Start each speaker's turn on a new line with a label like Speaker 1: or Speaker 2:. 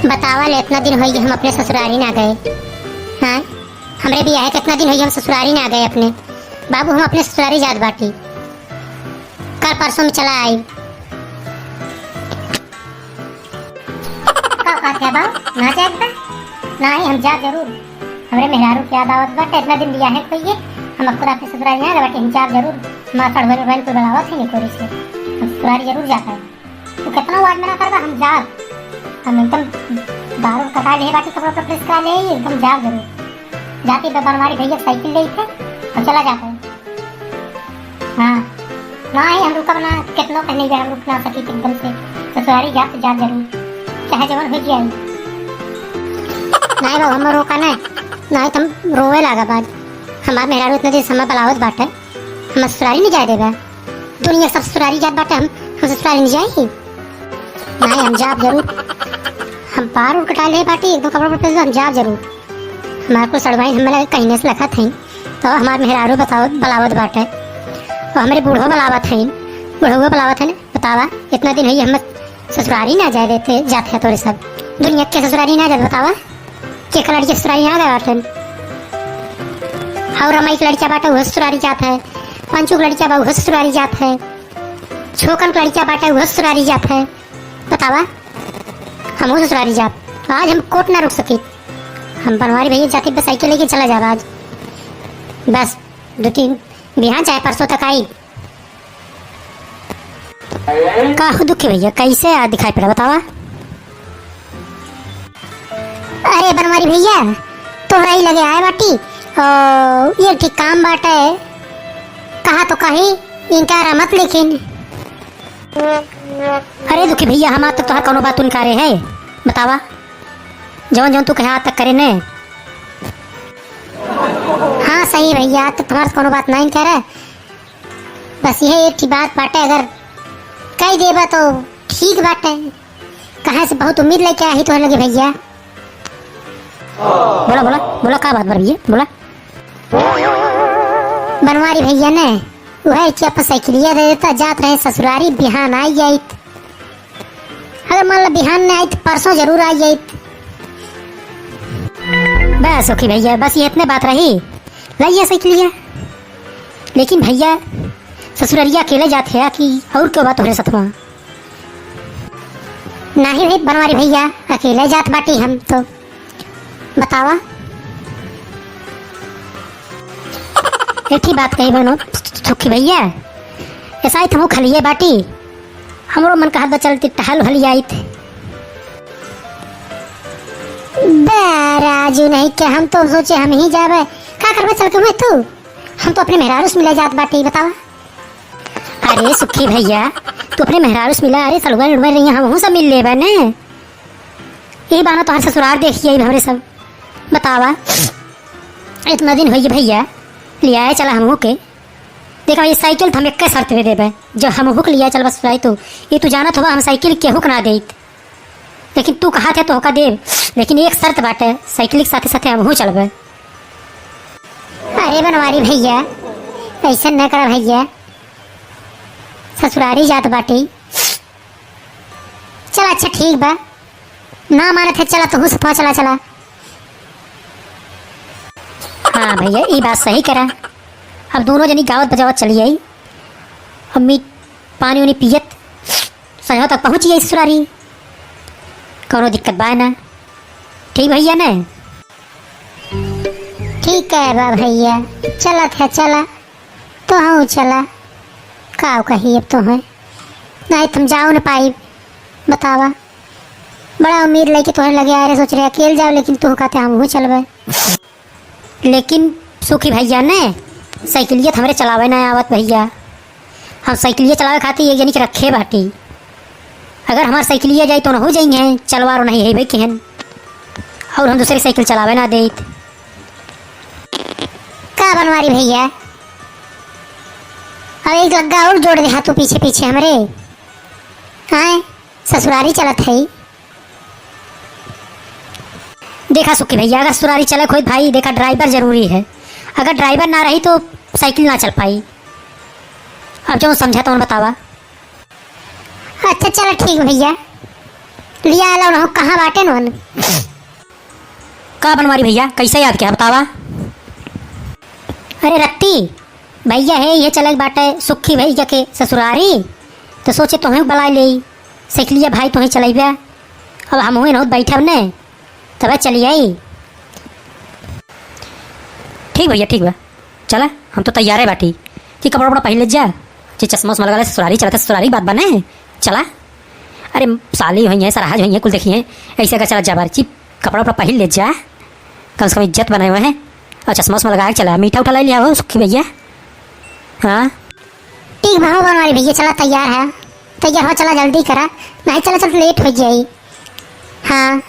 Speaker 1: बतावा ले इतना दिन हो गए हम अपने ससुरारी ना गए। हाँ हमरे भी आए कितना दिन हो गए हम ससुरारी ना गए अपने। बाबू हम अपने ससुरारी जात बाटी, कल परसों में चला आई। का बात है बाबू ना जाएगा? नहीं हम जा जरूर, हमरे मेहरारू की याद आवत बाटे। इतना दिन बिया है कोई हम अपना अपने ससुरारी ना गए हम जा जरूर। हमारा सड़वल वल को बुलावत है नहीं कोई से, हम ससुरारी जरूर जाता है। तो कितना वार्ड में ना करबा हम जा, हम एकदम दारू कटा ले बाटी कपड़ा पर प्रेस करा ले एकदम जा जरूर। जाती बनवारी भैया साइकिल ले थे और चला जाता है। हाँ ना ही हम रुका बना कितनों कहने गए हम रुक ना सकी एकदम से ससुरारी जा तो जा जरूर चाहे जवन हो जाए। नहीं बाबू हम रोका नहीं तुम रोवे लगा बाद हमार मेहरारू इतना दिन समय बलावत बाटे हम ससुरारी नहीं जाए देगा। दुनिया सब ससुरारी जात बाटे हम ससुरारी नहीं जाएगी। नहीं हम जाब जरूर, हम पार उड़ कटा ले बाटी एकदम कपड़ा पर हम जाब जरूर। हमारे को सड़वाई हमें कहने से लखा थी तो हमारे मेहरारू बताओ बलावत बाटे और हमारे बूढ़ो बलावत है, बूढ़ो बलावत है ना। बतावा इतना दिन है हम ससुरारी ना जाए देते जाते हैं तोरे सब दुनिया के ससुरारी ना जाते। बतावा के लड़की ससुरारी ना गए बाटे और रमाई की लड़किया बाटे वह ससुरारी जाता है, पंचू की लड़किया वह ससुरारी जाता है, छोकन की लड़किया बाटे वह ससुरारी जाता है। बतावा हम ससुरारी जात आज हम कोट ना रुक सके। हम बनवारी भैया जाती बस साइकिल लेके चला जाए आज बस 2-3 बिहान चाहे परसों तक आई। का दुखी भैया कैसे आ दिखाई पड़ा बतावा? अरे बनवारी भैया तोहरा ही लगे आए बाटी और ये ठीक काम बाटे कहा तो कही इनकार मत लेकिन। अरे दुखी भैया हम आज तक तोहर कोनो बात तू निकारे है बतावा जवन जवन तू कहे आज तक करे ने। हाँ सही भैया तो तुम्हारा कोनो बात नहीं करे बस यह एक बात बाटे अगर कह देबा तो ठीक बाटे। कहाँ से बहुत उम्मीद लेके आई तो लगे भैया। बोला बोला बोला का बात भैया बोला? बनवारी भैया ने वह कि अपन साइकिलिया दे देता जात रहे ससुरारी बिहान आई जाई। अगर मान लो बिहान ने आई तो परसों जरूर आई जाई। बस ओके भैया बस ये इतने बात रही लाइए साइकिलिया। लेकिन भैया ससुरारिया अकेले जाते हैं कि और क्यों बात हो रही सतवा? नहीं भाई बनवारी भैया अकेले जात बाटी हम तो। बतावा एक ही बात कही बनो सुखी भैया ऐसा ही तुम खलिए बाटी हमरो मन कहत चलती टहल हली आई थे। राजू नहीं के हम तो सोचे हम ही जावे का करबे चल के तू हम तो अपने मेहरारू से मिले जात बाटी। बतावा अरे सुखी भैया तू अपने मेहरारू से मिला अरे सलवा लड़वा रही हम सब मिल लेबे ने ये बाना तो हर ससुराल देखिए हमरे सब। बतावा इतना दिन होइए भैया लिया है चला हमहू के देखा ये साइकिल तो हम एक शर्त पे देबे जब हम हुक लिया चल बस तो ये तू जाना था हम साइकिल के हुक ना देत लेकिन तू कहा थे तो होका देव लेकिन एक शर्त बाटे साइकिल के साथे साथे हमहू चलबे। अरे बनवारी भैया ऐसा न कर भैया ससुरारी जात बाटी चला अच्छा ठीक बा ना माने थे चला तो सफा चला चला। हाँ भैया ये बात सही करा अब दोनों जनी गावत बजावत चली आई अम्मी पानी उनी पियत संजो तक पहुँची आई ससुरारी कोनो दिक्कत बा ना? ठीक भैया ने ठीक है बा भैया चला था चला तो हाँ चला का कही अब तो है नहीं तुम जाओ न पाई। बतावा बड़ा उम्मीद लेके तुम्हें लगे आ रहे सोच रहे अकेले जाओ लेकिन तू कहते हम चलबे। लेकिन सुखी भैया ने साइकिलिया हमारे चलावे ना आवत भैया हम साइकिलिया चलावे खाती एक जनी के रखे बाटी अगर हमारे साइकिलिया जाए तो ना हो जाएंगे चलवारो नहीं है भाई केहन और हम दूसरी साइकिल चलावे ना देत का बनवारी भैया। अब एक लग्गा और जोड़ दे हाथों पीछे पीछे हमारे हाँ ससुरारी चलत है। देखा सुखी भैया अगर ससुरारी चले कोई भाई देखा ड्राइवर जरूरी है अगर ड्राइवर ना रही तो साइकिल ना चल पाई। अब जो समझा तो बतावा। अच्छा चलो ठीक भैया लिया आला रहो कहाँ बाटे नोन।
Speaker 2: का बनवारी भैया कैसे याद किया बतावा।
Speaker 1: अरे रत्ती भैया है ये चलल बाटे सुखी भैया के ससुरारी, तो सोचे तुम्हें बुला ले सीख लिया भाई तुम्हें चलेबे। अब हम हुए न बैठे ने तब चलिए।
Speaker 2: ठीक भैया ठीक बा चला हम तो तैयार है बाटी कि कपड़ा वपड़ा पहन ले जा जी चश्मा उश्मा लगा ले ससुरारी चलते ससुरारी बात बने चला। अरे साली हुई है सराहज हुई है कुल देखिए ऐसे का चला जा बार चिप कपड़ा वपड़ा पहन ले जा कम से कम इज्जत बनाए हुए हैं और चश्मा उश्मा लगा के चला मीठा उठा ले लिया हो सुखी भैया। हाँ
Speaker 1: ठीक भाव हमारे भैया चला तैयार है, तैयार हो चला जल्दी करा नहीं चला चल लेट हो जाए। हाँ